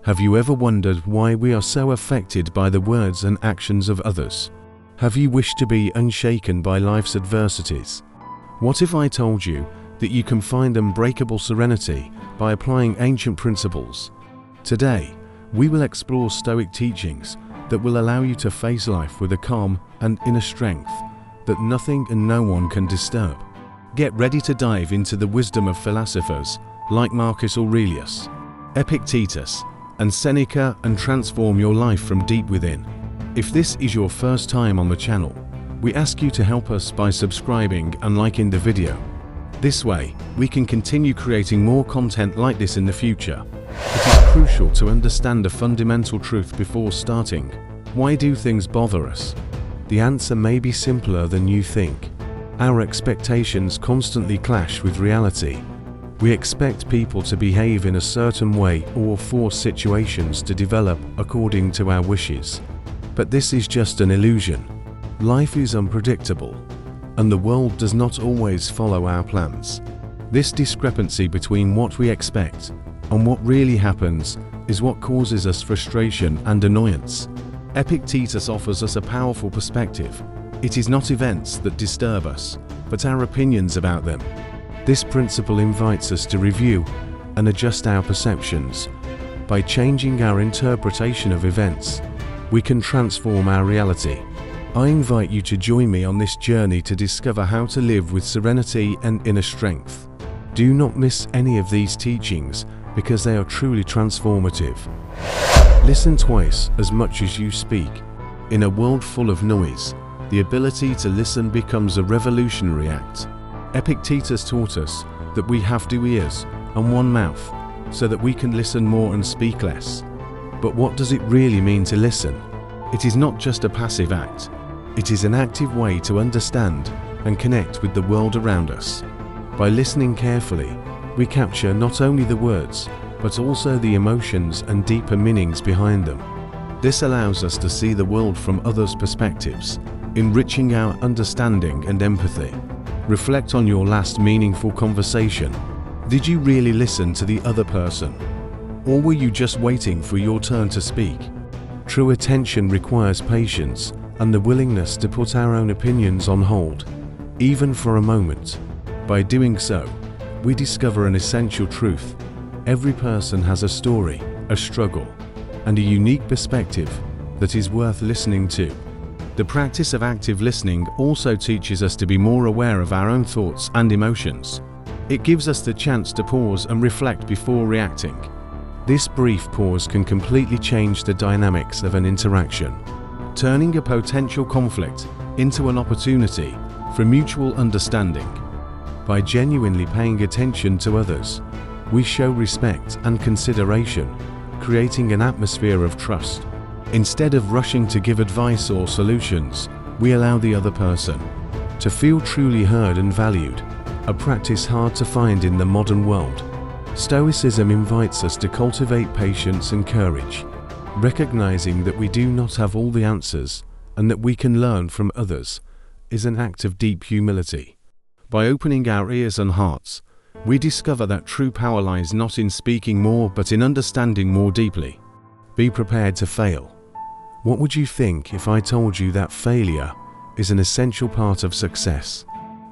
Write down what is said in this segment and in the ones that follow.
Have you ever wondered why we are so affected by the words and actions of others? Have you wished to be unshaken by life's adversities? What if I told you that you can find unbreakable serenity by applying ancient principles? Today, we will explore Stoic teachings that will allow you to face life with a calm and inner strength that nothing and no one can disturb. Get ready to dive into the wisdom of philosophers like Marcus Aurelius, Epictetus, and Seneca and transform your life from deep within. If this is your first time on the channel, we ask you to help us by subscribing and liking the video. This way, we can continue creating more content like this in the future. It is crucial to understand a fundamental truth before starting. Why do things bother us? The answer may be simpler than you think. Our expectations constantly clash with reality. We expect people to behave in a certain way or force situations to develop according to our wishes. But this is just an illusion. Life is unpredictable, and the world does not always follow our plans. This discrepancy between what we expect and what really happens is what causes us frustration and annoyance. Epictetus offers us a powerful perspective. It is not events that disturb us, but our opinions about them. This principle invites us to review and adjust our perceptions. By changing our interpretation of events, we can transform our reality. I invite you to join me on this journey to discover how to live with serenity and inner strength. Do not miss any of these teachings because they are truly transformative. Listen twice as much as you speak. In a world full of noise, the ability to listen becomes a revolutionary act. Epictetus taught us that we have 2 ears and 1 mouth so that we can listen more and speak less. But what does it really mean to listen? It is not just a passive act. It is an active way to understand and connect with the world around us. By listening carefully, we capture not only the words, but also the emotions and deeper meanings behind them. This allows us to see the world from others' perspectives, enriching our understanding and empathy. Reflect on your last meaningful conversation. Did you really listen to the other person? Or were you just waiting for your turn to speak? True attention requires patience and the willingness to put our own opinions on hold, even for a moment. By doing so, we discover an essential truth. Every person has a story, a struggle, and a unique perspective that is worth listening to. The practice of active listening also teaches us to be more aware of our own thoughts and emotions. It gives us the chance to pause and reflect before reacting. This brief pause can completely change the dynamics of an interaction, turning a potential conflict into an opportunity for mutual understanding. By genuinely paying attention to others, we show respect and consideration, creating an atmosphere of trust. Instead of rushing to give advice or solutions, we allow the other person to feel truly heard and valued, a practice hard to find in the modern world. Stoicism invites us to cultivate patience and courage, recognizing that we do not have all the answers and that we can learn from others is an act of deep humility. By opening our ears and hearts, we discover that true power lies not in speaking more but in understanding more deeply. Be prepared to fail. What would you think if I told you that failure is an essential part of success?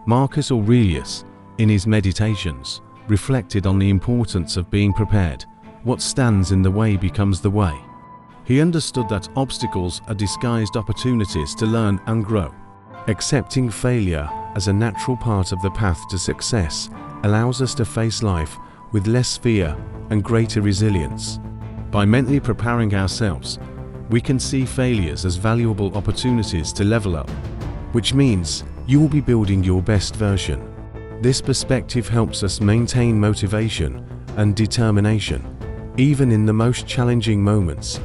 Marcus Aurelius, in his Meditations, reflected on the importance of being prepared. What stands in the way becomes the way. He understood that obstacles are disguised opportunities to learn and grow. Accepting failure as a natural part of the path to success allows us to face life with less fear and greater resilience. By mentally preparing ourselves, we can see failures as valuable opportunities to level up, which means you will be building your best version. This perspective helps us maintain motivation and determination, even in the most challenging moments.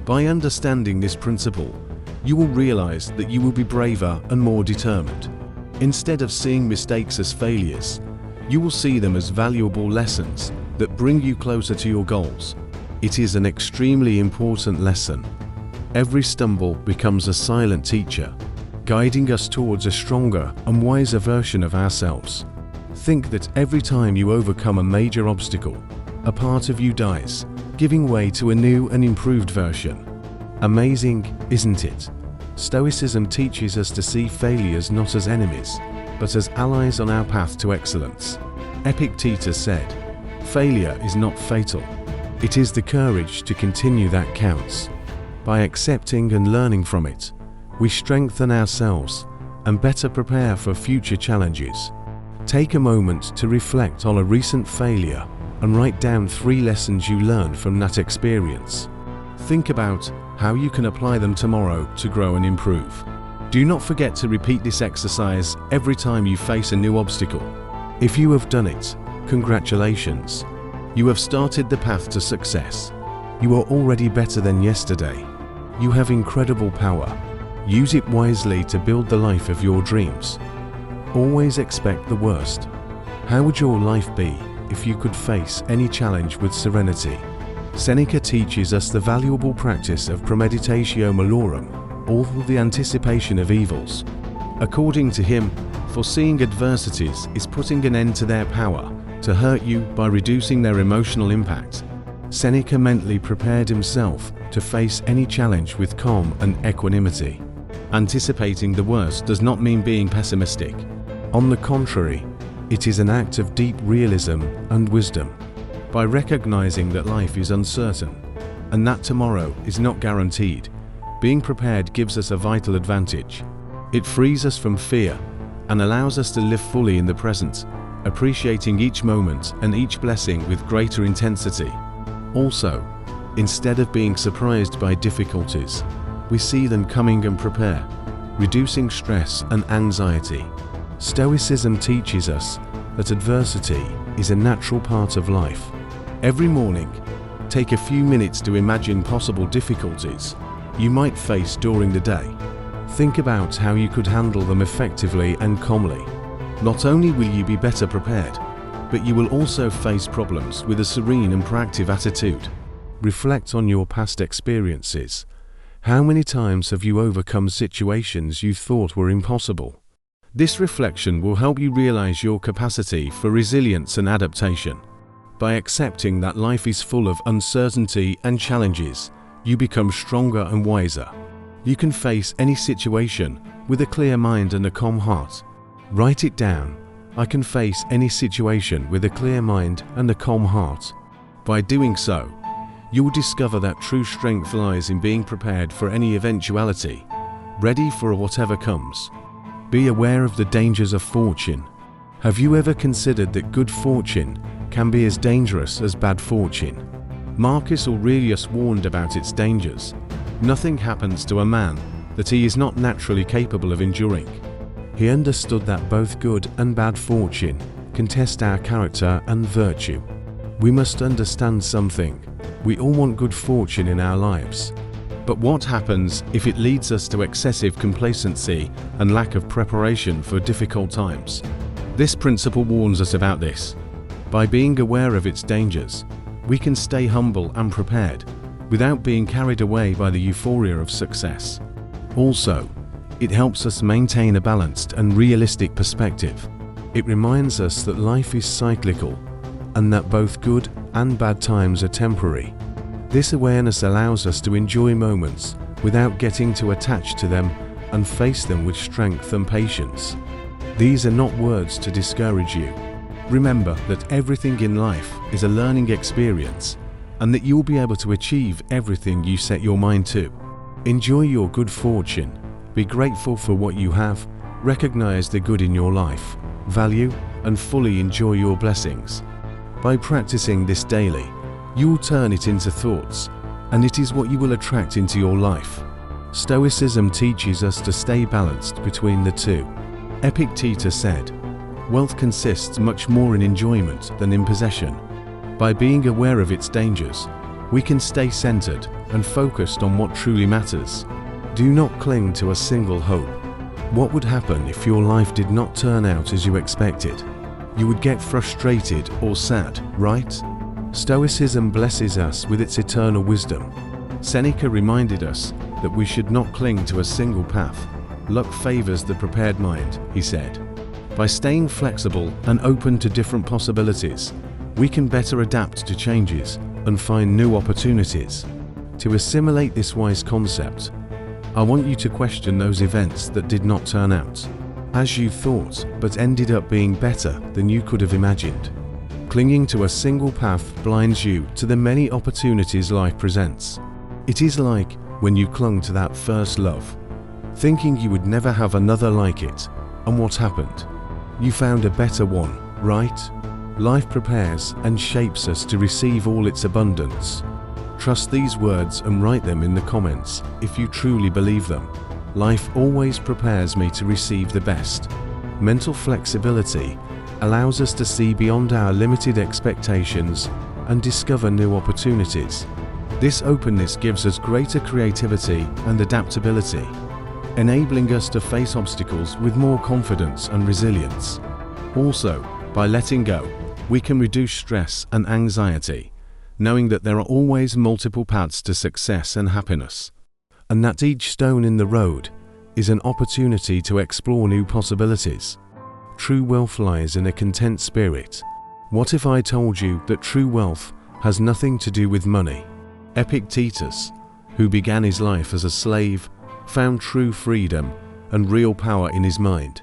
By understanding this principle, you will realize that you will be braver and more determined. Instead of seeing mistakes as failures, you will see them as valuable lessons that bring you closer to your goals. It is an extremely important lesson. Every stumble becomes a silent teacher, guiding us towards a stronger and wiser version of ourselves. Think that every time you overcome a major obstacle, a part of you dies, giving way to a new and improved version. Amazing, isn't it? Stoicism teaches us to see failures not as enemies, but as allies on our path to excellence. Epictetus said, "Failure is not fatal. It is the courage to continue that counts." By accepting and learning from it, we strengthen ourselves and better prepare for future challenges. Take a moment to reflect on a recent failure and write down 3 lessons you learned from that experience. Think about how you can apply them tomorrow to grow and improve. Do not forget to repeat this exercise every time you face a new obstacle. If you have done it, congratulations. You have started the path to success. You are already better than yesterday. You have incredible power. Use it wisely to build the life of your dreams. Always expect the worst. How would your life be if you could face any challenge with serenity? Seneca teaches us the valuable practice of premeditatio malorum, or the anticipation of evils. According to him, foreseeing adversities is putting an end to their power to hurt you by reducing their emotional impact. Seneca mentally prepared himself to face any challenge with calm and equanimity. Anticipating the worst does not mean being pessimistic. On the contrary, it is an act of deep realism and wisdom. By recognizing that life is uncertain and that tomorrow is not guaranteed, being prepared gives us a vital advantage. It frees us from fear and allows us to live fully in the present, appreciating each moment and each blessing with greater intensity. Also, instead of being surprised by difficulties, we see them coming and prepare, reducing stress and anxiety. Stoicism teaches us that adversity is a natural part of life. Every morning, take a few minutes to imagine possible difficulties you might face during the day. Think about how you could handle them effectively and calmly. Not only will you be better prepared, but you will also face problems with a serene and proactive attitude. Reflect on your past experiences. How many times have you overcome situations you thought were impossible? This reflection will help you realize your capacity for resilience and adaptation. By accepting that life is full of uncertainty and challenges, you become stronger and wiser. You can face any situation with a clear mind and a calm heart. Write it down. I can face any situation with a clear mind and a calm heart. By doing so, you will discover that true strength lies in being prepared for any eventuality, ready for whatever comes. Be aware of the dangers of fortune. Have you ever considered that good fortune can be as dangerous as bad fortune? Marcus Aurelius warned about its dangers. Nothing happens to a man that he is not naturally capable of enduring. He understood that both good and bad fortune can test our character and virtue. We must understand something. We all want good fortune in our lives. But what happens if it leads us to excessive complacency and lack of preparation for difficult times? This principle warns us about this. By being aware of its dangers, we can stay humble and prepared without being carried away by the euphoria of success. Also, it helps us maintain a balanced and realistic perspective. It reminds us that life is cyclical and that both good and bad times are temporary. This awareness allows us to enjoy moments without getting too attached to them and face them with strength and patience. These are not words to discourage you. Remember that everything in life is a learning experience and that you'll be able to achieve everything you set your mind to. Enjoy your good fortune. Be grateful for what you have. Recognize the good in your life. Value and fully enjoy your blessings. By practicing this daily, you will turn it into thoughts, and it is what you will attract into your life. Stoicism teaches us to stay balanced between the two. Epictetus said, "Wealth consists much more in enjoyment than in possession." By being aware of its dangers, we can stay centered and focused on what truly matters. Do not cling to a single hope. What would happen if your life did not turn out as you expected? You would get frustrated or sad, right? Stoicism blesses us with its eternal wisdom. Seneca reminded us that we should not cling to a single path. Luck favors the prepared mind, he said. By staying flexible and open to different possibilities, we can better adapt to changes and find new opportunities. To assimilate this wise concept, I want you to question those events that did not turn out as you thought, but ended up being better than you could have imagined. Clinging to a single path blinds you to the many opportunities life presents. It is like when you clung to that first love, thinking you would never have another like it, and what happened? You found a better one, right? Life prepares and shapes us to receive all its abundance. Trust these words and write them in the comments if you truly believe them. Life always prepares me to receive the best. Mental flexibility allows us to see beyond our limited expectations and discover new opportunities. This openness gives us greater creativity and adaptability, enabling us to face obstacles with more confidence and resilience. Also, by letting go, we can reduce stress and anxiety, knowing that there are always multiple paths to success and happiness, and that each stone in the road is an opportunity to explore new possibilities. True wealth lies in a content spirit. What if I told you that true wealth has nothing to do with money? Epictetus, who began his life as a slave, found true freedom and real power in his mind.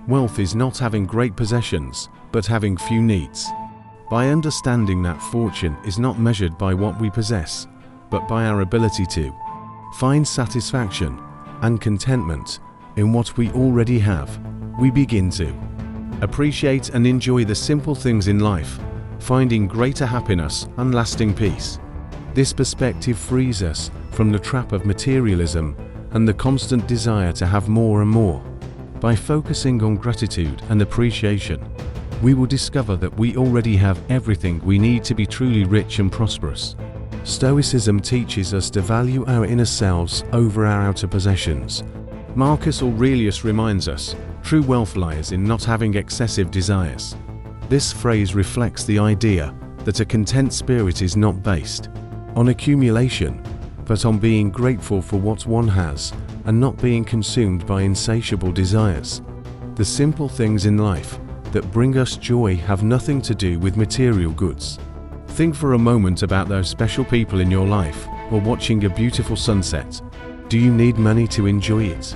Wealth is not having great possessions, but having few needs. By understanding that fortune is not measured by what we possess, but by our ability to find satisfaction and contentment in what we already have, we begin to appreciate and enjoy the simple things in life, finding greater happiness and lasting peace. This perspective frees us from the trap of materialism and the constant desire to have more and more. By focusing on gratitude and appreciation, we will discover that we already have everything we need to be truly rich and prosperous. Stoicism teaches us to value our inner selves over our outer possessions. Marcus Aurelius reminds us, true wealth lies in not having excessive desires. This phrase reflects the idea that a content spirit is not based on accumulation, but on being grateful for what one has and not being consumed by insatiable desires. The simple things in life that bring us joy have nothing to do with material goods. Think for a moment about those special people in your life, or watching a beautiful sunset. Do you need money to enjoy it?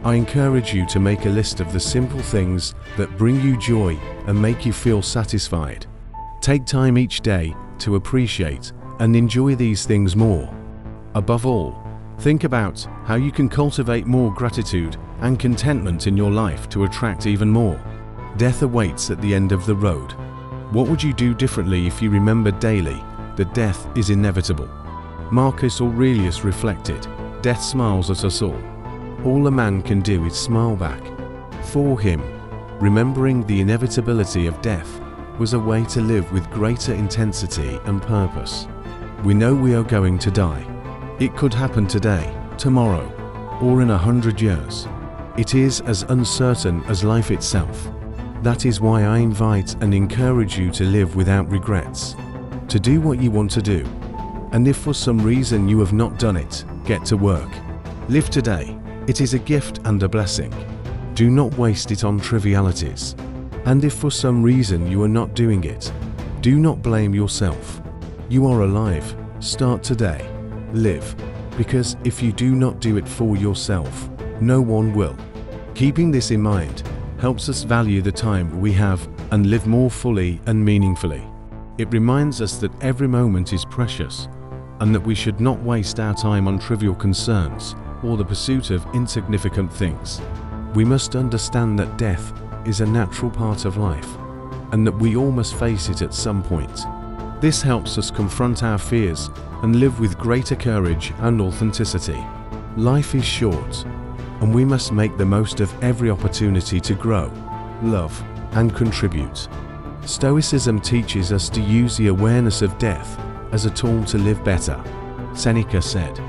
I encourage you to make a list of the simple things that bring you joy and make you feel satisfied. Take time each day to appreciate and enjoy these things more. Above all, think about how you can cultivate more gratitude and contentment in your life to attract even more. Death awaits at the end of the road. What would you do differently if you remembered daily that death is inevitable? Marcus Aurelius reflected, "Death smiles at us all. All a man can do is smile back." For him, remembering the inevitability of death was a way to live with greater intensity and purpose. We know we are going to die. It could happen today, tomorrow, or in 100 years. It is as uncertain as life itself. That is why I invite and encourage you to live without regrets, to do what you want to do. And if for some reason you have not done it, get to work. Live today. It is a gift and a blessing. Do not waste it on trivialities. And if for some reason you are not doing it, do not blame yourself. You are alive. Start today. Live. Because if you do not do it for yourself, no one will. Keeping this in mind helps us value the time we have and live more fully and meaningfully. It reminds us that every moment is precious and that we should not waste our time on trivial concerns or the pursuit of insignificant things. We must understand that death is a natural part of life and that we all must face it at some point. This helps us confront our fears and live with greater courage and authenticity. Life is short, and we must make the most of every opportunity to grow, love, and contribute. Stoicism teaches us to use the awareness of death as a tool to live better. Seneca said,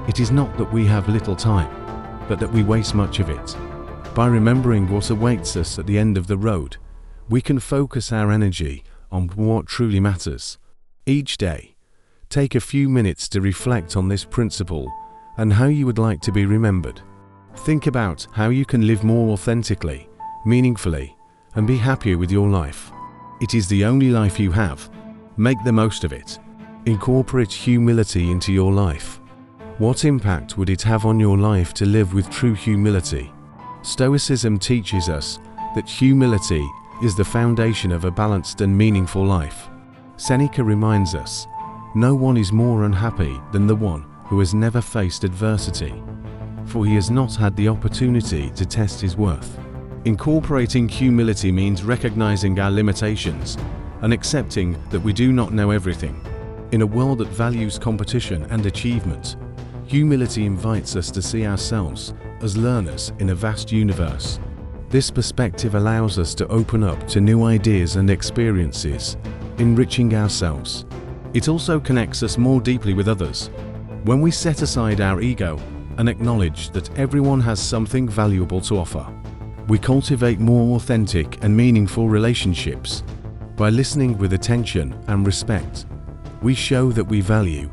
"It is not that we have little time, but that we waste much of it." By remembering what awaits us at the end of the road, we can focus our energy on what truly matters. Each day, take a few minutes to reflect on this principle and how you would like to be remembered. Think about how you can live more authentically, meaningfully, and be happier with your life. It is the only life you have, Make the most of it. Incorporate humility into your life. What impact would it have on your life to live with true humility? Stoicism teaches us that humility is the foundation of a balanced and meaningful life. Seneca reminds us, no one is more unhappy than the one who has never faced adversity, for he has not had the opportunity to test his worth. Incorporating humility means recognizing our limitations and accepting that we do not know everything. In a world that values competition and achievement, humility invites us to see ourselves as learners in a vast universe. This perspective allows us to open up to new ideas and experiences, enriching ourselves. It also connects us more deeply with others. When we set aside our ego and acknowledge that everyone has something valuable to offer, we cultivate more authentic and meaningful relationships. By listening with attention and respect, we show that we value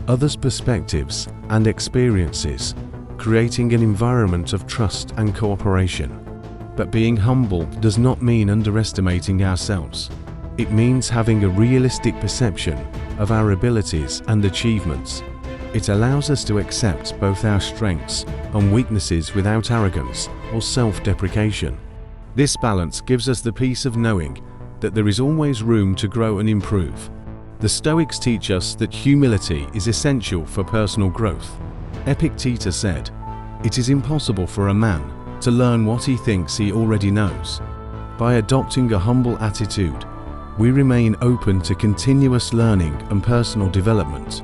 others' perspectives and experiences, creating an environment of trust and cooperation. But being humble does not mean underestimating ourselves. It means having a realistic perception of our abilities and achievements. It allows us to accept both our strengths and weaknesses without arrogance or self-deprecation. This balance gives us the peace of knowing that there is always room to grow and improve. The Stoics teach us that humility is essential for personal growth. Epictetus said, "It is impossible for a man to learn what he thinks he already knows." By adopting a humble attitude, we remain open to continuous learning and personal development.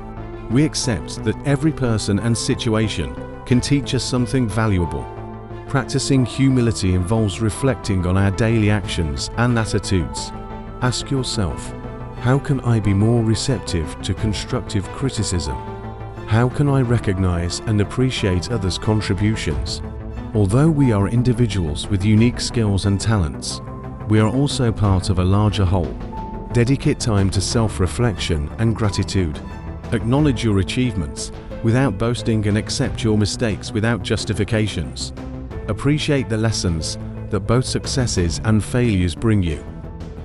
We accept that every person and situation can teach us something valuable. Practicing humility involves reflecting on our daily actions and attitudes. Ask yourself, how can I be more receptive to constructive criticism? How can I recognize and appreciate others' contributions? Although we are individuals with unique skills and talents, we are also part of a larger whole. Dedicate time to self-reflection and gratitude. Acknowledge your achievements without boasting and accept your mistakes without justifications. Appreciate the lessons that both successes and failures bring you.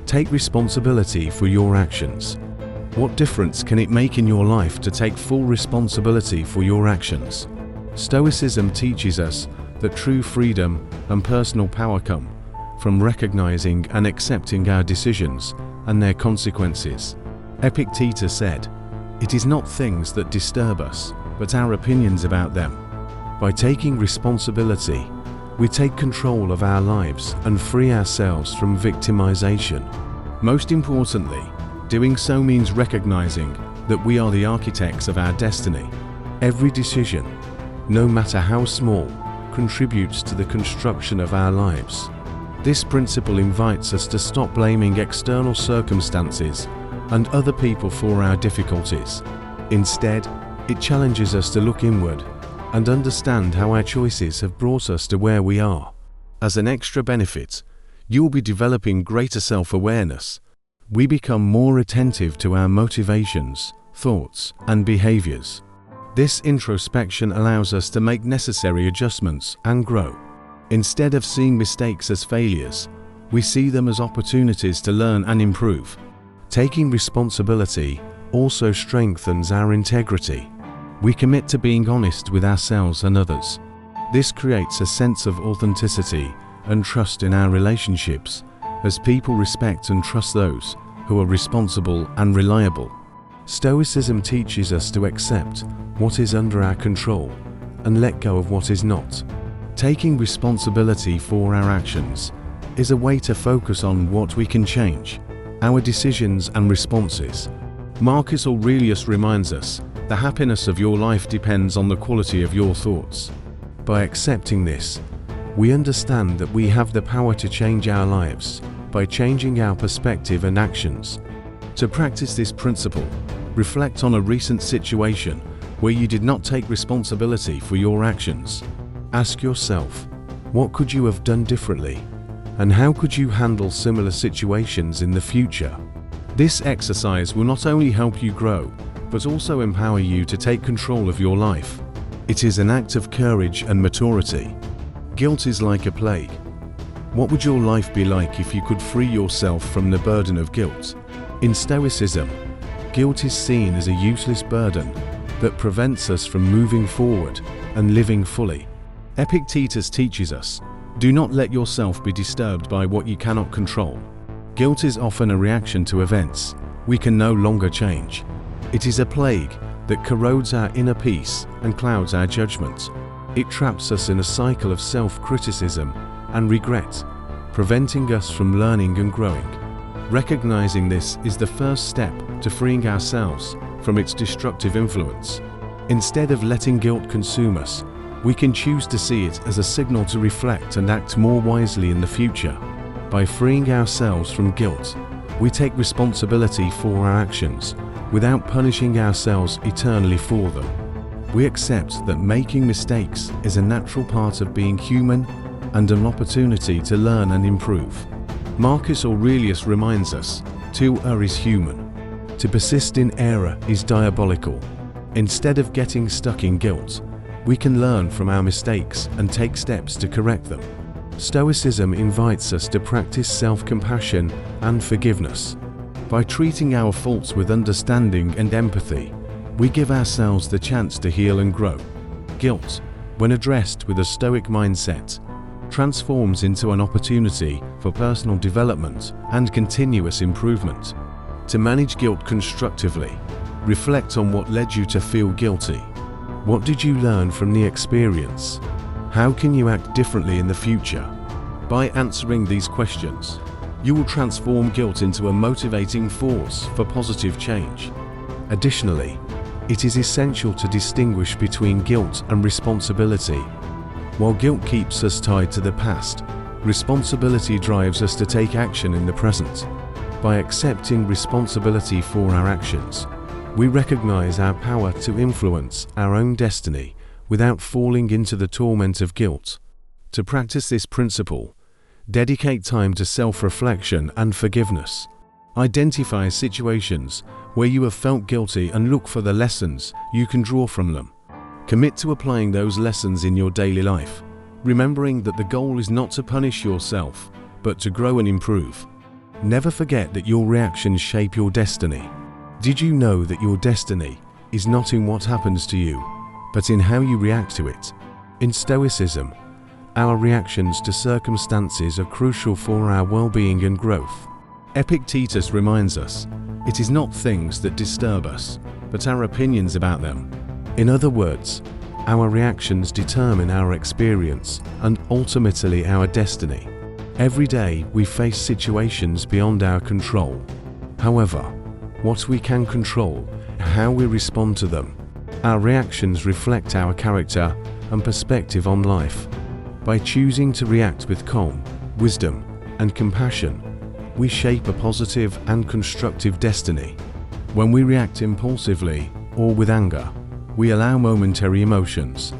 Take responsibility for your actions. What difference can it make in your life to take full responsibility for your actions? Stoicism teaches us that true freedom and personal power come from recognizing and accepting our decisions and their consequences. Epictetus said, "It is not things that disturb us, but our opinions about them." By taking responsibility, we take control of our lives and free ourselves from victimization. Most importantly, doing so means recognizing that we are the architects of our destiny. Every decision, no matter how small, contributes to the construction of our lives. This principle invites us to stop blaming external circumstances and other people for our difficulties. Instead, it challenges us to look inward and understand how our choices have brought us to where we are. As an extra benefit, you will be developing greater self-awareness. We become more attentive to our motivations, thoughts, and behaviors. This introspection allows us to make necessary adjustments and grow. Instead of seeing mistakes as failures, we see them as opportunities to learn and improve. Taking responsibility also strengthens our integrity. We commit to being honest with ourselves and others. This creates a sense of authenticity and trust in our relationships, as people respect and trust those who are responsible and reliable. Stoicism teaches us to accept what is under our control and let go of what is not. Taking responsibility for our actions is a way to focus on what we can change, our decisions and responses. Marcus Aurelius reminds us, the happiness of your life depends on the quality of your thoughts. By accepting this, we understand that we have the power to change our lives by changing our perspective and actions. To practice this principle, reflect on a recent situation where you did not take responsibility for your actions. Ask yourself, what could you have done differently? And how could you handle similar situations in the future? This exercise will not only help you grow, but also empower you to take control of your life. It is an act of courage and maturity. Guilt is like a plague. What would your life be like if you could free yourself from the burden of guilt? In Stoicism, guilt is seen as a useless burden that prevents us from moving forward and living fully. Epictetus teaches us, do not let yourself be disturbed by what you cannot control. Guilt is often a reaction to events we can no longer change. It is a plague that corrodes our inner peace and clouds our judgment. It traps us in a cycle of self-criticism and regret, preventing us from learning and growing. Recognizing this is the first step to freeing ourselves from its destructive influence. Instead of letting guilt consume us, we can choose to see it as a signal to reflect and act more wisely in the future. By freeing ourselves from guilt, we take responsibility for our actions without punishing ourselves eternally for them. We accept that making mistakes is a natural part of being human and an opportunity to learn and improve. Marcus Aurelius reminds us, to err is human. To persist in error is diabolical. Instead of getting stuck in guilt, we can learn from our mistakes and take steps to correct them. Stoicism invites us to practice self-compassion and forgiveness. By treating our faults with understanding and empathy, we give ourselves the chance to heal and grow. Guilt, when addressed with a Stoic mindset, transforms into an opportunity for personal development and continuous improvement. To manage guilt constructively, reflect on what led you to feel guilty. What did you learn from the experience? How can you act differently in the future? By answering these questions, you will transform guilt into a motivating force for positive change. Additionally, it is essential to distinguish between guilt and responsibility. While guilt keeps us tied to the past, responsibility drives us to take action in the present. By accepting responsibility for our actions, we recognize our power to influence our own destiny without falling into the torment of guilt. To practice this principle, dedicate time to self-reflection and forgiveness. Identify situations where you have felt guilty and look for the lessons you can draw from them. Commit to applying those lessons in your daily life, remembering that the goal is not to punish yourself, but to grow and improve. Never forget that your reactions shape your destiny. Did you know that your destiny is not in what happens to you, but in how you react to it? In Stoicism, our reactions to circumstances are crucial for our well-being and growth. Epictetus reminds us, it is not things that disturb us, but our opinions about them. In other words, our reactions determine our experience and ultimately our destiny. Every day we face situations beyond our control. However, what we can control is how we respond to them. Our reactions reflect our character and perspective on life. By choosing to react with calm, wisdom, and compassion, we shape a positive and constructive destiny. When we react impulsively or with anger, we allow momentary emotions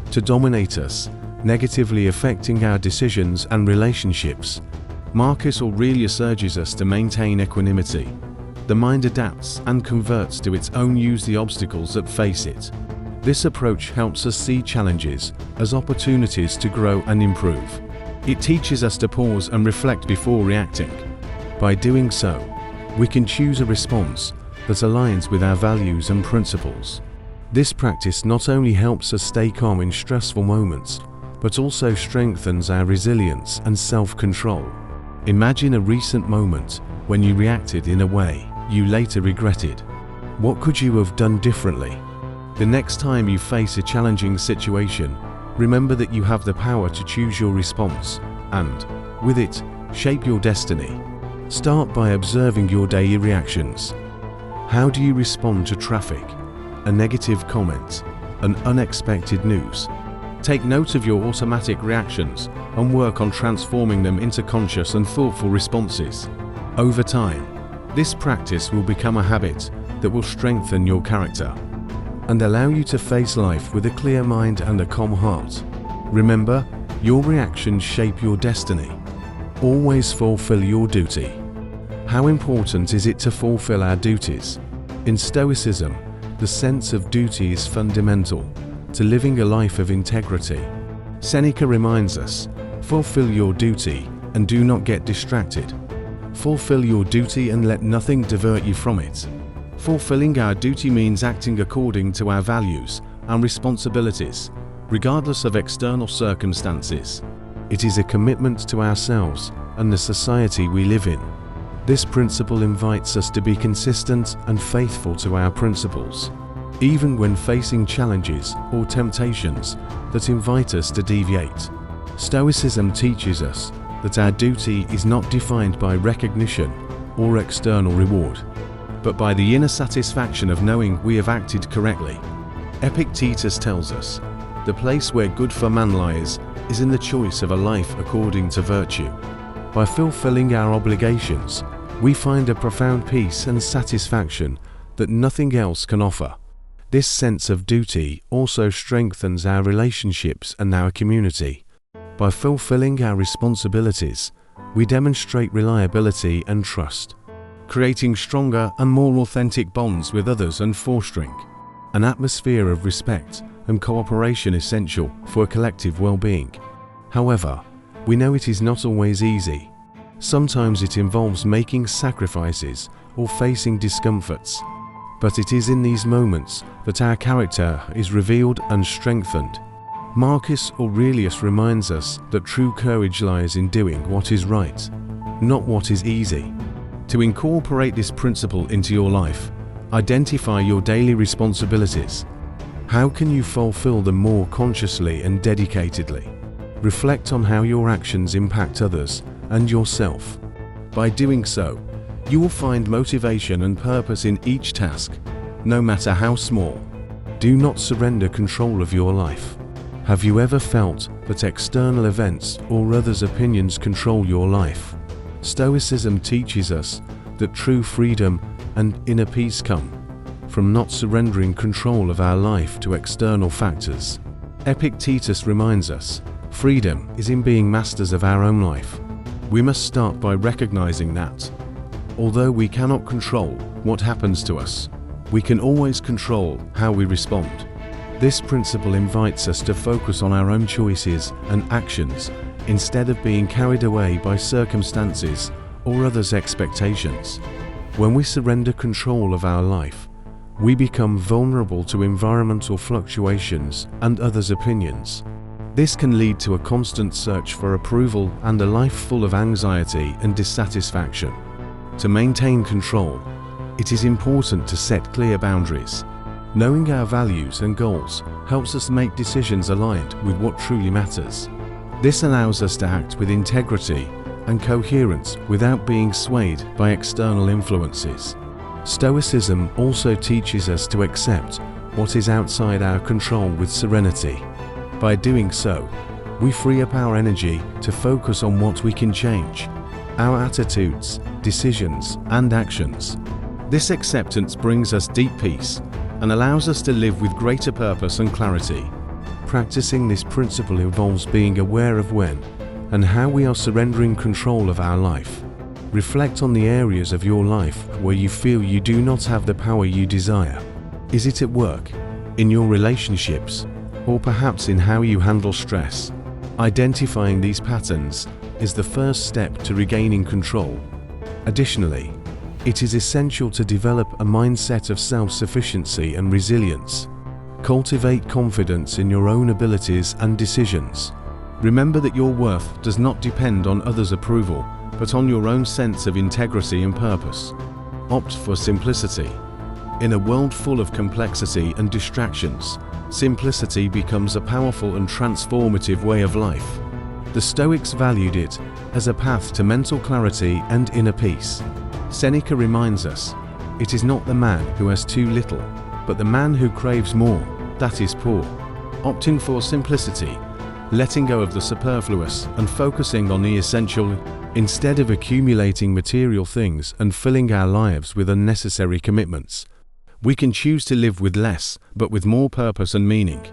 to dominate us, negatively affecting our decisions and relationships. Marcus Aurelius urges us to maintain equanimity. The mind adapts and converts to its own use the obstacles that face it. This approach helps us see challenges as opportunities to grow and improve. It teaches us to pause and reflect before reacting. By doing so, we can choose a response that aligns with our values and principles. This practice not only helps us stay calm in stressful moments, but also strengthens our resilience and self-control. Imagine a recent moment when you reacted in a way you later regretted. What could you have done differently? The next time you face a challenging situation, remember that you have the power to choose your response and, with it, shape your destiny. Start by observing your daily reactions. How do you respond to traffic, a negative comment, an unexpected news? Take note of your automatic reactions and work on transforming them into conscious and thoughtful responses. Over time, this practice will become a habit that will strengthen your character and allow you to face life with a clear mind and a calm heart. Remember, your reactions shape your destiny. Always fulfill your duty. How important is it to fulfill our duties? In Stoicism, the sense of duty is fundamental to living a life of integrity. Seneca reminds us, fulfill your duty and do not get distracted. Fulfill your duty and let nothing divert you from it. Fulfilling our duty means acting according to our values and responsibilities, regardless of external circumstances. It is a commitment to ourselves and the society we live in. This principle invites us to be consistent and faithful to our principles, even when facing challenges or temptations that invite us to deviate. Stoicism teaches us that our duty is not defined by recognition or external reward, but by the inner satisfaction of knowing we have acted correctly. Epictetus tells us, "The place where good for man lies is in the choice of a life according to virtue." By fulfilling our obligations, we find a profound peace and satisfaction that nothing else can offer. This sense of duty also strengthens our relationships and our community. By fulfilling our responsibilities, we demonstrate reliability and trust, creating stronger and more authentic bonds with others and fostering an atmosphere of respect and cooperation essential for collective well-being. However, we know it is not always easy. Sometimes it involves making sacrifices or facing discomforts. But it is in these moments that our character is revealed and strengthened. Marcus Aurelius reminds us that true courage lies in doing what is right, not what is easy. To incorporate this principle into your life, identify your daily responsibilities. How can you fulfill them more consciously and dedicatedly? Reflect on how your actions impact others and yourself. By doing so, you will find motivation and purpose in each task, no matter how small. Do not surrender control of your life. Have you ever felt that external events or others' opinions control your life? Stoicism teaches us that true freedom and inner peace come from not surrendering control of our life to external factors. Epictetus reminds us, freedom is in being masters of our own life. We must start by recognizing that, although we cannot control what happens to us, we can always control how we respond. This principle invites us to focus on our own choices and actions instead of being carried away by circumstances or others' expectations. When we surrender control of our life, we become vulnerable to environmental fluctuations and others' opinions. This can lead to a constant search for approval and a life full of anxiety and dissatisfaction. To maintain control, it is important to set clear boundaries. Knowing our values and goals helps us make decisions aligned with what truly matters. This allows us to act with integrity and coherence without being swayed by external influences. Stoicism also teaches us to accept what is outside our control with serenity. By doing so, we free up our energy to focus on what we can change, our attitudes, decisions, and actions. This acceptance brings us deep peace and allows us to live with greater purpose and clarity. Practicing this principle involves being aware of when and how we are surrendering control of our life. Reflect on the areas of your life where you feel you do not have the power you desire. Is it at work, in your relationships, or perhaps in how you handle stress? Identifying these patterns is the first step to regaining control. Additionally, it is essential to develop a mindset of self-sufficiency and resilience. Cultivate confidence in your own abilities and decisions. Remember that your worth does not depend on others' approval, but on your own sense of integrity and purpose. Opt for simplicity. In a world full of complexity and distractions, simplicity becomes a powerful and transformative way of life. The Stoics valued it as a path to mental clarity and inner peace. Seneca reminds us, it is not the man who has too little, but the man who craves more, that is poor. Opting for simplicity, letting go of the superfluous and focusing on the essential, instead of accumulating material things and filling our lives with unnecessary commitments. We can choose to live with less, but with more purpose and meaning.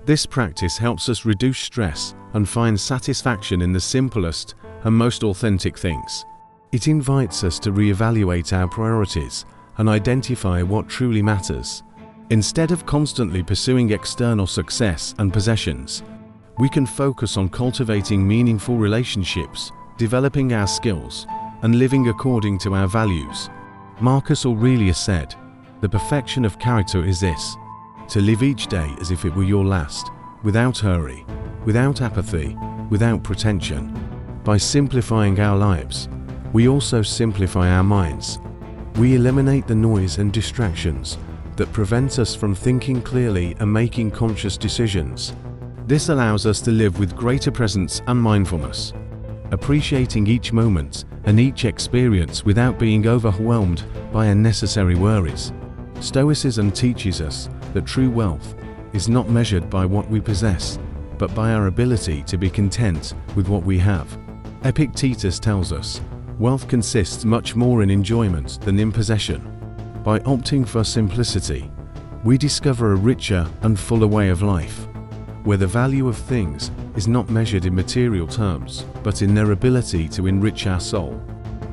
This practice helps us reduce stress and find satisfaction in the simplest and most authentic things. It invites us to reevaluate our priorities and identify what truly matters. Instead of constantly pursuing external success and possessions, we can focus on cultivating meaningful relationships, developing our skills, and living according to our values. Marcus Aurelius said, "The perfection of character is this, to live each day as if it were your last, without hurry, without apathy, without pretension." By simplifying our lives, we also simplify our minds. We eliminate the noise and distractions that prevent us from thinking clearly and making conscious decisions. This allows us to live with greater presence and mindfulness, appreciating each moment and each experience without being overwhelmed by unnecessary worries. Stoicism teaches us that true wealth is not measured by what we possess, but by our ability to be content with what we have. Epictetus tells us, wealth consists much more in enjoyment than in possession. By opting for simplicity, we discover a richer and fuller way of life, where the value of things is not measured in material terms, but in their ability to enrich our soul.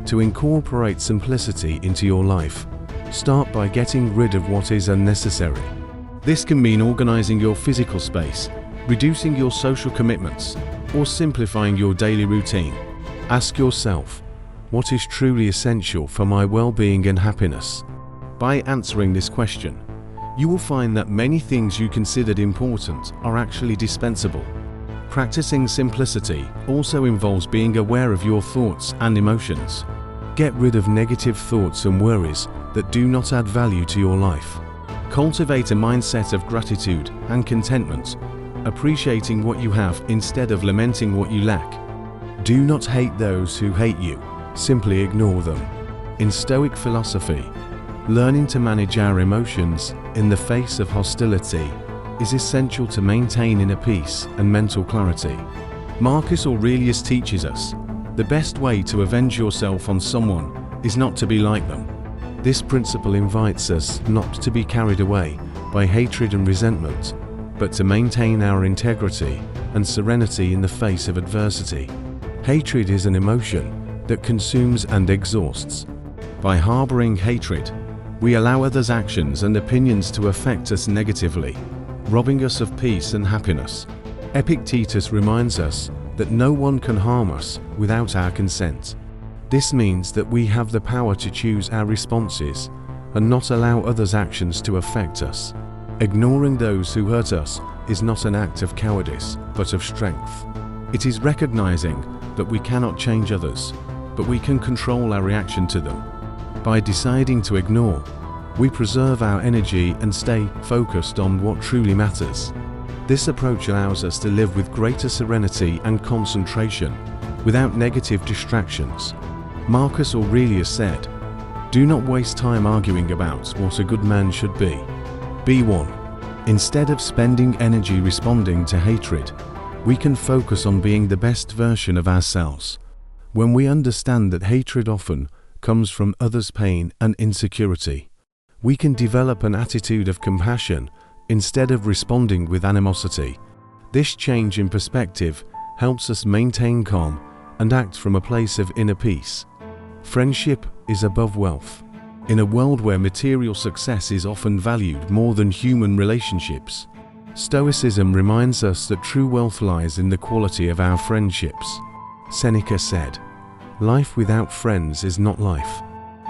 To incorporate simplicity into your life, start by getting rid of what is unnecessary. This can mean organizing your physical space, reducing your social commitments, or simplifying your daily routine. Ask yourself, what is truly essential for my well-being and happiness? By answering this question, you will find that many things you considered important are actually dispensable. Practicing simplicity also involves being aware of your thoughts and emotions. Get rid of negative thoughts and worries that do not add value to your life. Cultivate a mindset of gratitude and contentment, appreciating what you have instead of lamenting what you lack. Do not hate those who hate you, simply ignore them. In Stoic philosophy, learning to manage our emotions in the face of hostility is essential to maintain inner peace and mental clarity. Marcus Aurelius teaches us, the best way to avenge yourself on someone is not to be like them. This principle invites us not to be carried away by hatred and resentment, but to maintain our integrity and serenity in the face of adversity. Hatred is an emotion that consumes and exhausts. By harboring hatred, we allow others' actions and opinions to affect us negatively, robbing us of peace and happiness. Epictetus reminds us that no one can harm us without our consent. This means that we have the power to choose our responses and not allow others' actions to affect us. Ignoring those who hurt us is not an act of cowardice, but of strength. It is recognizing that we cannot change others, but we can control our reaction to them. By deciding to ignore, we preserve our energy and stay focused on what truly matters. This approach allows us to live with greater serenity and concentration, without negative distractions. Marcus Aurelius said, "Do not waste time arguing about what a good man should be. Be one." Instead of spending energy responding to hatred, we can focus on being the best version of ourselves. When we understand that hatred often comes from others' pain and insecurity, we can develop an attitude of compassion instead of responding with animosity. This change in perspective helps us maintain calm and act from a place of inner peace. Friendship is above wealth. In a world where material success is often valued more than human relationships, Stoicism reminds us that true wealth lies in the quality of our friendships. Seneca said, "Life without friends is not life."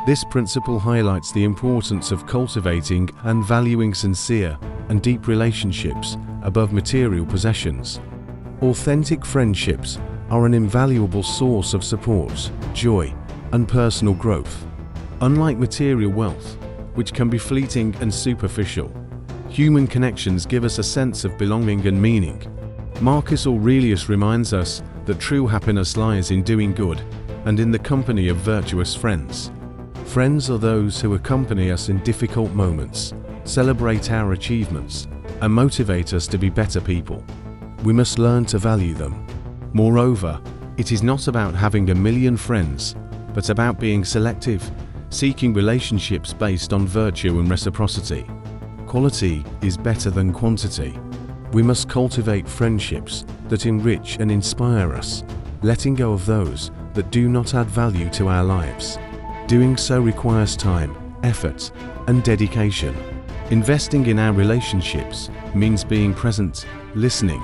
This principle highlights the importance of cultivating and valuing sincere and deep relationships above material possessions. Authentic friendships are an invaluable source of support, joy, and personal growth. Unlike material wealth, which can be fleeting and superficial, human connections give us a sense of belonging and meaning. Marcus Aurelius reminds us that true happiness lies in doing good and in the company of virtuous friends. Friends are those who accompany us in difficult moments, celebrate our achievements, and motivate us to be better people. We must learn to value them. Moreover, it is not about having a million friends, but about being selective, seeking relationships based on virtue and reciprocity. Quality is better than quantity. We must cultivate friendships that enrich and inspire us, letting go of those that do not add value to our lives. Doing so requires time, effort, and dedication. Investing in our relationships means being present, listening,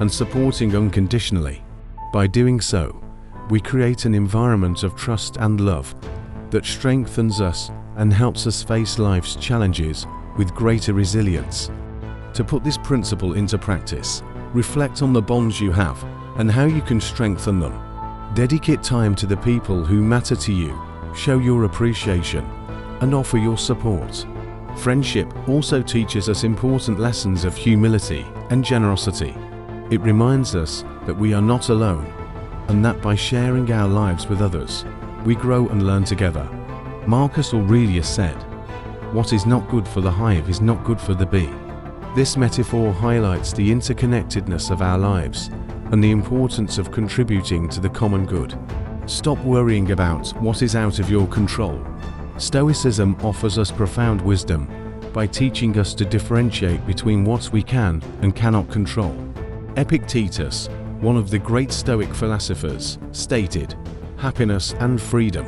and supporting unconditionally. By doing so, we create an environment of trust and love that strengthens us and helps us face life's challenges with greater resilience. To put this principle into practice, reflect on the bonds you have and how you can strengthen them. Dedicate time to the people who matter to you, show your appreciation, and offer your support. Friendship also teaches us important lessons of humility and generosity. It reminds us that we are not alone, and that by sharing our lives with others, we grow and learn together. Marcus Aurelius said, "What is not good for the hive is not good for the bee." This metaphor highlights the interconnectedness of our lives and the importance of contributing to the common good. Stop worrying about what is out of your control. Stoicism offers us profound wisdom by teaching us to differentiate between what we can and cannot control. Epictetus, one of the great Stoic philosophers, stated, "Happiness and freedom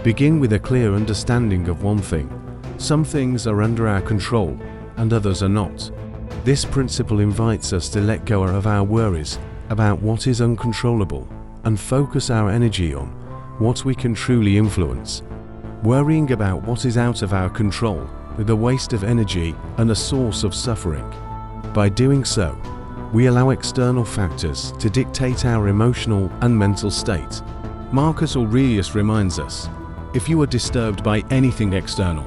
begin with a clear understanding of one thing. Some things are under our control and others are not." This principle invites us to let go of our worries about what is uncontrollable and focus our energy on what we can truly influence. Worrying about what is out of our control is a waste of energy and a source of suffering. By doing so, we allow external factors to dictate our emotional and mental state. Marcus Aurelius reminds us, if you are disturbed by anything external,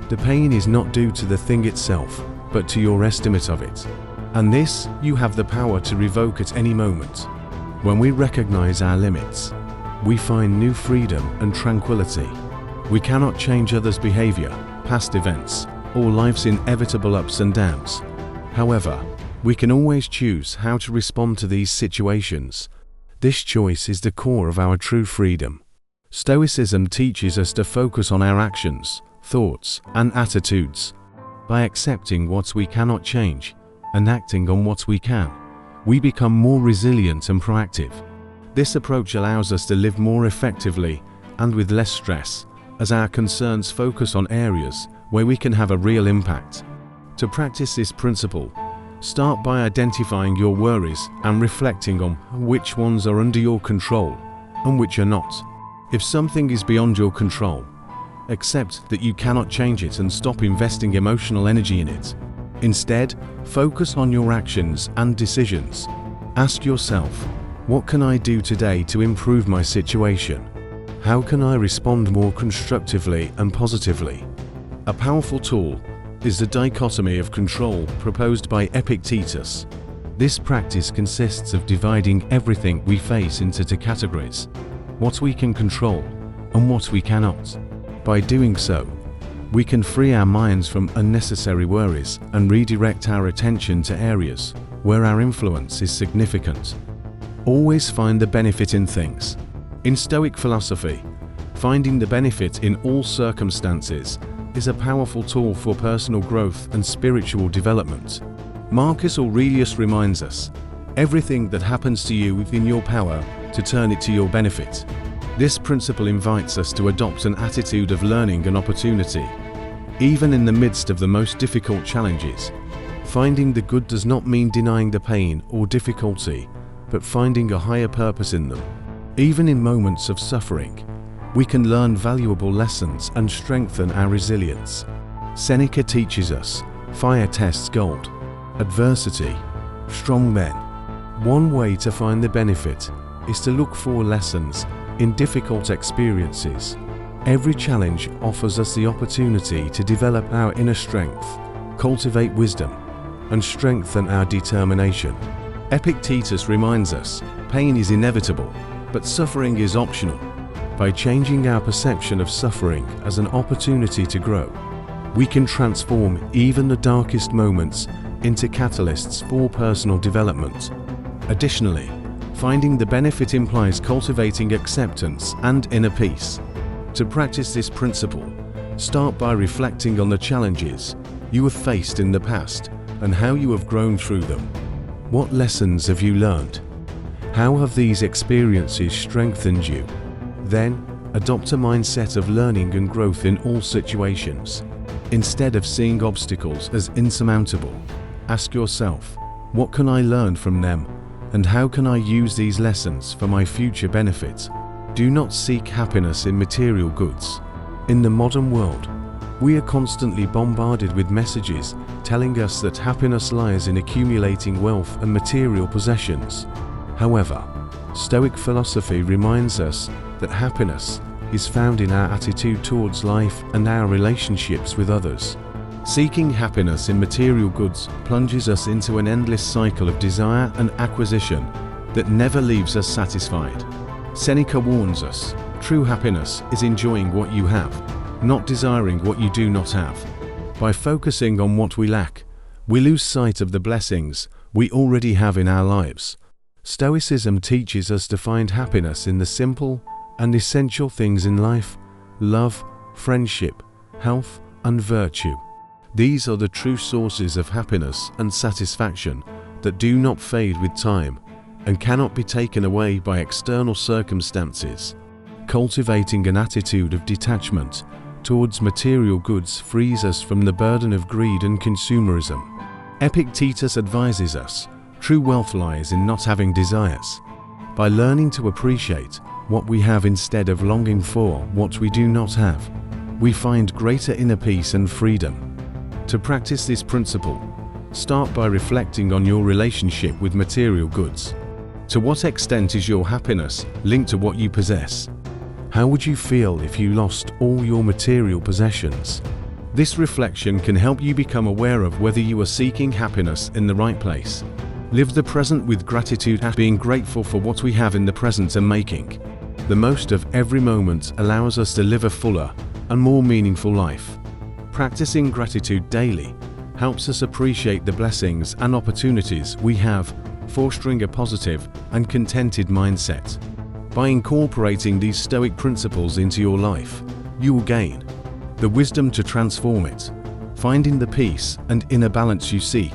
the pain is not due to the thing itself, but to your estimate of it. And this you have the power to revoke at any moment. When we recognize our limits, we find new freedom and tranquility. We cannot change others' behavior, past events, or life's inevitable ups and downs. However, we can always choose how to respond to these situations. This choice is the core of our true freedom. Stoicism teaches us to focus on our actions, thoughts, and attitudes. By accepting what we cannot change and acting on what we can, we become more resilient and proactive. This approach allows us to live more effectively and with less stress, as our concerns focus on areas where we can have a real impact. To practice this principle, start by identifying your worries and reflecting on which ones are under your control and which are not. If something is beyond your control, accept that you cannot change it and stop investing emotional energy in it. Instead, focus on your actions and decisions. Ask yourself, what can I do today to improve my situation? How can I respond more constructively and positively? A powerful tool is the dichotomy of control proposed by Epictetus. This practice consists of dividing everything we face into two categories: what we can control and what we cannot. By doing so, we can free our minds from unnecessary worries and redirect our attention to areas where our influence is significant. Always find the benefit in things. In Stoic philosophy, finding the benefit in all circumstances is a powerful tool for personal growth and spiritual development. Marcus Aurelius reminds us, everything that happens to you within your power to turn it to your benefit. This principle invites us to adopt an attitude of learning and opportunity. Even in the midst of the most difficult challenges, finding the good does not mean denying the pain or difficulty, but finding a higher purpose in them. Even in moments of suffering, we can learn valuable lessons and strengthen our resilience. Seneca teaches us, fire tests gold, adversity, strong men. One way to find the benefit is to look for lessons in difficult experiences. Every challenge offers us the opportunity to develop our inner strength, cultivate wisdom, and strengthen our determination. Epictetus reminds us, pain is inevitable, but suffering is optional. By changing our perception of suffering as an opportunity to grow, we can transform even the darkest moments into catalysts for personal development. Additionally, finding the benefit implies cultivating acceptance and inner peace. To practice this principle, start by reflecting on the challenges you have faced in the past and how you have grown through them. What lessons have you learned? How have these experiences strengthened you? Then, adopt a mindset of learning and growth in all situations. Instead of seeing obstacles as insurmountable, ask yourself, what can I learn from them And how can I use these lessons for my future benefit? Do not seek happiness in material goods. In the modern world, we are constantly bombarded with messages telling us that happiness lies in accumulating wealth and material possessions. However, Stoic philosophy reminds us that happiness is found in our attitude towards life and our relationships with others. Seeking happiness in material goods plunges us into an endless cycle of desire and acquisition that never leaves us satisfied. Seneca warns us, true happiness is enjoying what you have, not desiring what you do not have. By focusing on what we lack, we lose sight of the blessings we already have in our lives. Stoicism teaches us to find happiness in the simple and essential things in life: love, friendship, health, and virtue. These are the true sources of happiness and satisfaction that do not fade with time and cannot be taken away by external circumstances. Cultivating an attitude of detachment towards material goods frees us from the burden of greed and consumerism. Epictetus advises us, true wealth lies in not having desires. By learning to appreciate what we have instead of longing for what we do not have, we find greater inner peace and freedom. To practice this principle, start by reflecting on your relationship with material goods. To what extent is your happiness linked to what you possess? How would you feel if you lost all your material possessions? This reflection can help you become aware of whether you are seeking happiness in the right place. Live the present with gratitude, being grateful for what we have in the present and making the most of every moment allows us to live a fuller and more meaningful life. Practicing gratitude daily helps us appreciate the blessings and opportunities we have, fostering a positive and contented mindset. By incorporating these Stoic principles into your life, you will gain the wisdom to transform it, finding the peace and inner balance you seek.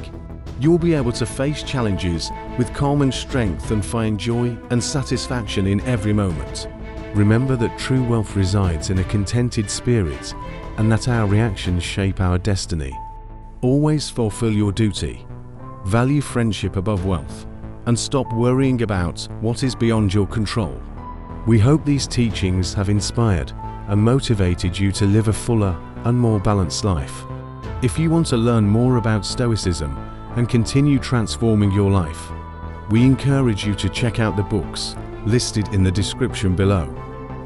You will be able to face challenges with calm and strength and find joy and satisfaction in every moment. Remember that true wealth resides in a contented spirit and that our reactions shape our destiny. Always fulfill your duty, value friendship above wealth, and stop worrying about what is beyond your control. We hope these teachings have inspired and motivated you to live a fuller and more balanced life. If you want to learn more about Stoicism and continue transforming your life, we encourage you to check out the books listed in the description below.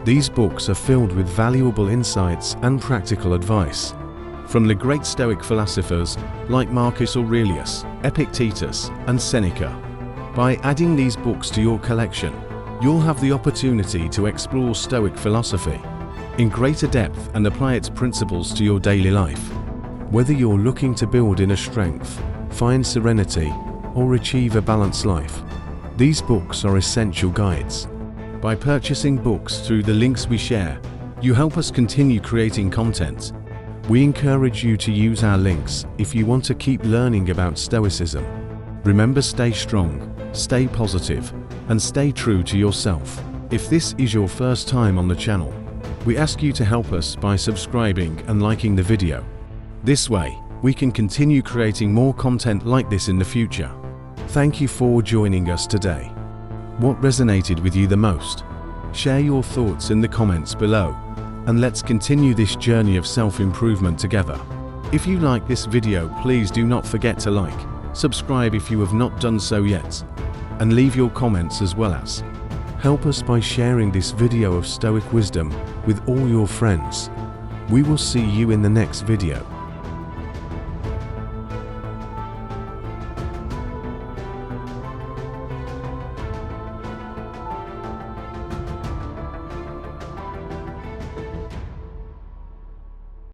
These books are filled with valuable insights and practical advice from the great Stoic philosophers like Marcus Aurelius, Epictetus, and Seneca. By adding these books to your collection, you'll have the opportunity to explore Stoic philosophy in greater depth and apply its principles to your daily life. Whether you're looking to build inner strength, find serenity, or achieve a balanced life, these books are essential guides. By purchasing books through the links we share, you help us continue creating content. We encourage you to use our links if you want to keep learning about Stoicism. Remember, stay strong, stay positive, and stay true to yourself. If this is your first time on the channel, we ask you to help us by subscribing and liking the video. This way, we can continue creating more content like this in the future. Thank you for joining us today. What resonated with you the most? Share your thoughts in the comments below, and let's continue this journey of self-improvement together. If you like this video, please do not forget to like, subscribe if you have not done so yet, and leave your comments as well as help us by sharing this video of Stoic wisdom with all your friends. We will see you in the next video.